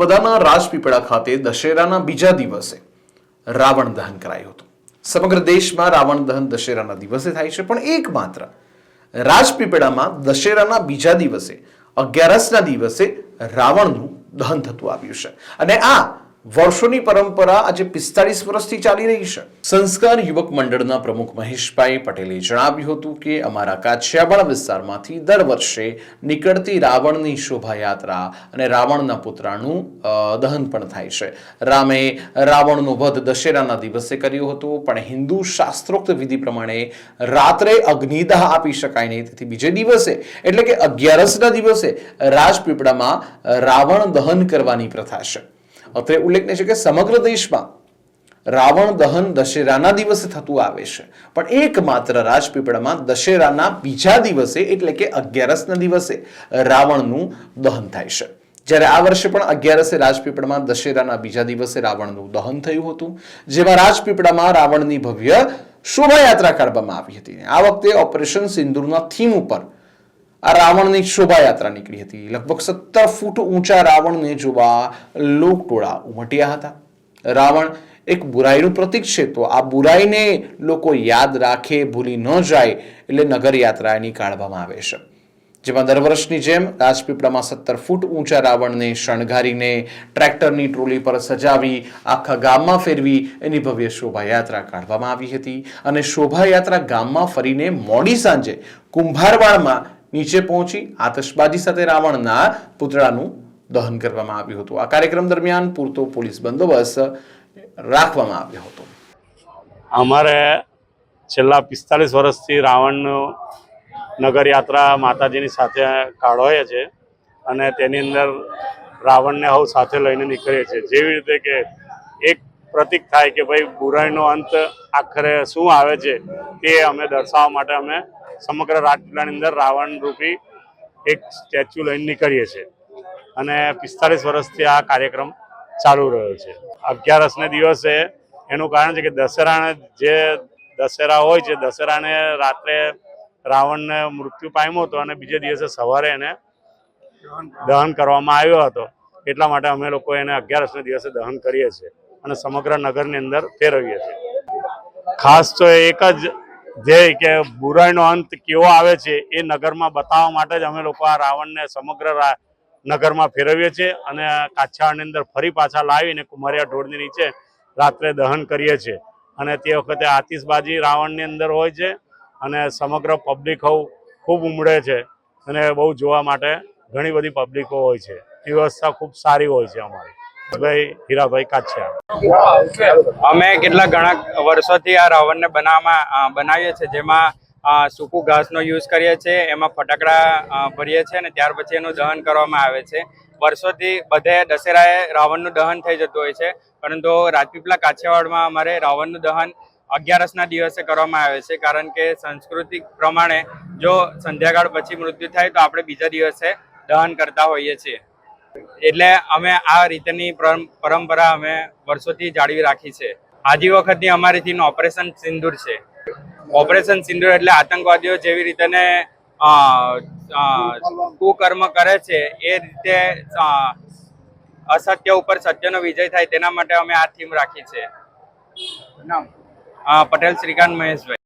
નર્મદાના રાજપીપળા ખાતે દશેરાના બીજા દિવસે રાવણ દહન કરાયું હતું। સમગ્ર દેશમાં રાવણ દહન દશેરાના દિવસે થાય છે, પણ એકમાત્ર રાજપીપળામાં દશેરાના બીજા દિવસે 11ના દિવસે રાવણનું દહન થતું આવ્યું છે અને આ વર્ષોની પરંપરા આજે 45 વર્ષથી ચાલી રહી છે। સંસ્કાર યુવક મંડળના પ્રમુખ મહેશભાઈ પટેલે જણાવ્યું હતું કે અમારા કાછિયાવાડ વિસ્તારમાંથી દર વર્ષે નીકળતી રાવણની શોભાયાત્રા અને રાવણના પુતળાનું દહન પણ થાય છે। રામે રાવણનો વધ દશેરાના દિવસે કર્યો હતો, પણ હિન્દુ શાસ્ત્રોક્ત વિધિ પ્રમાણે રાત્રે અગ્નિદાહ આપી શકાય નહીં, તેથી બીજે દિવસે એટલે કે 11ના દિવસે રાજપીપળામાં રાવણ દહન કરવાની પ્રથા છે। અત્રે ઉલ્લેખનીય છે કે સમગ્ર દેશમાં રાવણ દહન દશેરાના દિવસે થતું આવે છે, પણ એકમાત્ર રાજપીપળામાં દશેરાના બીજા દિવસે એટલે કે 11ના દિવસે રાવણનું દહન થાય છે। જ્યારે આ વર્ષે પણ 11 રાજપીપળામાં દશેરાના બીજા દિવસે રાવણનું દહન થયું હતું, જેમાં રાજપીપળામાં રાવણની ભવ્ય શોભાયાત્રા કાઢવામાં આવી હતી। આ વખતે ઓપરેશન સિંદૂરના થીમ ઉપર આ રાવણની શોભાયાત્રા નીકળી હતી। લગભગ 17 ફૂટ ઊંચા રાવણને જોવા લોકટોળા ઉમટ્યા હતા। રાવણ એક બુરાઈનું પ્રતીક છે, તો આ બુરાઈને લોકો યાદ રાખે, ભૂલી ન જાય એટલે નગર યાત્રા એની કાઢવામાં આવે છે, જેમાં દર વર્ષની જેમ રાજપીપળામાં 17 ફૂટ ઊંચા રાવણને શણગારીને ટ્રેક્ટરની ટ્રોલી પર સજાવી આખા ગામમાં ફેરવી એની ભવ્ય શોભાયાત્રા કાઢવામાં આવી હતી અને શોભાયાત્રા ગામમાં ફરીને મોડી સાંજે કુંભારવાડમાં નીચે પહોંચી આતશબાજી સાથે રાવણના પુતળાનું દહન કરવામાં આવ્યું હતું। આ કાર્યક્રમ દરમિયાન પૂરતો પોલીસ બંદોબસ્ત રાખવામાં આવ્યો હતો। અમારે છેલ્લા 45 વર્ષથી રાવણનું નગર યાત્રા માતાજીની સાથે કાઢીએ છીએ અને તેની અંદર રાવણને હવ સાથે લઈને નીકળીએ છીએ। જેવી રીતે કે એક પ્રતીક થાય કે ભાઈ બુરાઈનો અંત આખરે શું આવે છે તે અમે દર્શાવવા માટે અમે સમગ્ર રાજપીપળાની અંદર રાવણ રૂપી એક સ્ટેચ્યુ લઈને નીકળીએ છીએ અને 45 વર્ષથી આ કાર્યક્રમ ચાલુ રહ્યો છે। 11ને દિવસે એનું કારણ છે કે દશેરા હોય છે, દશેરાને રાત્રે રાવણને મૃત્યુ પામ્યો હતો અને બીજે દિવસે સવારે એને દહન કરવામાં આવ્યો હતો, એટલા માટે અમે લોકો એને 11ને દિવસે દહન કરીએ છીએ અને સમગ્ર નગરની અંદર ફેરવીએ છીએ। ખાસ તો એક જ ધ્યેય કે બુરાઈનો અંત કેવો આવે છે એ નગરમાં બતાવવા માટે જ અમે લોકો આ રાવણને સમગ્ર નગરમાં ફેરવીએ છીએ અને કાછિયાવાડની અંદર ફરી પાછા લાવીને કુમારિયા ઢોળની નીચે રાત્રે દહન કરીએ છીએ અને તે વખતે આતિશબાજી રાવણની અંદર હોય છે અને સમગ્ર પબ્લિક ખૂબ ઉમળે છે અને બહુ જોવા માટે ઘણી બધી પબ્લિકો હોય છે। વ્યવસ્થા ખૂબ સારી હોય છે અમારી। ભાઈ હીરાભાઈ કાછિયા। અમે કેટલા ઘણા વર્ષોથી આ રાવણને બનાવીએ છીએ, જેમાં સૂકું ઘાસનો યુઝ કરીએ છીએ, એમાં ફટાકડા ભરીએ છીએ અને ત્યાર પછી એનું દહન કરવામાં આવે છે। વર્ષોથી બધે દશેરાએ રાવણનું દહન થઈ જતું હોય છે, પરંતુ રાજપીપળા કાછિયાવાડમાં અમારે રાવણનું દહન 11ના દિવસે કરવામાં આવે છે, કારણ કે સાંસ્કૃતિક પ્રમાણે જો સંધ્યાકાળ પછી મૃત્યુ થાય તો આપણે બીજા દિવસે દહન કરતા હોઈએ છીએ, એટલે અમે આ રીતની પરંપરા અમે વર્ષોથી જાળવી રાખી છે। આજી વખતની અમારી થીમ ઓપરેશન સિંદૂર છે। ઓપરેશન સિંદૂર એટલે આતંકવાદીઓ જેવી રીતે કુકર્મ કરે છે એ રીતે અસત્ય ઉપર સત્યનો વિજય થાય તેના માટે અમે આ થીમ રાખી છે। પટેલ શ્રીકાંત મહેશભાઈ।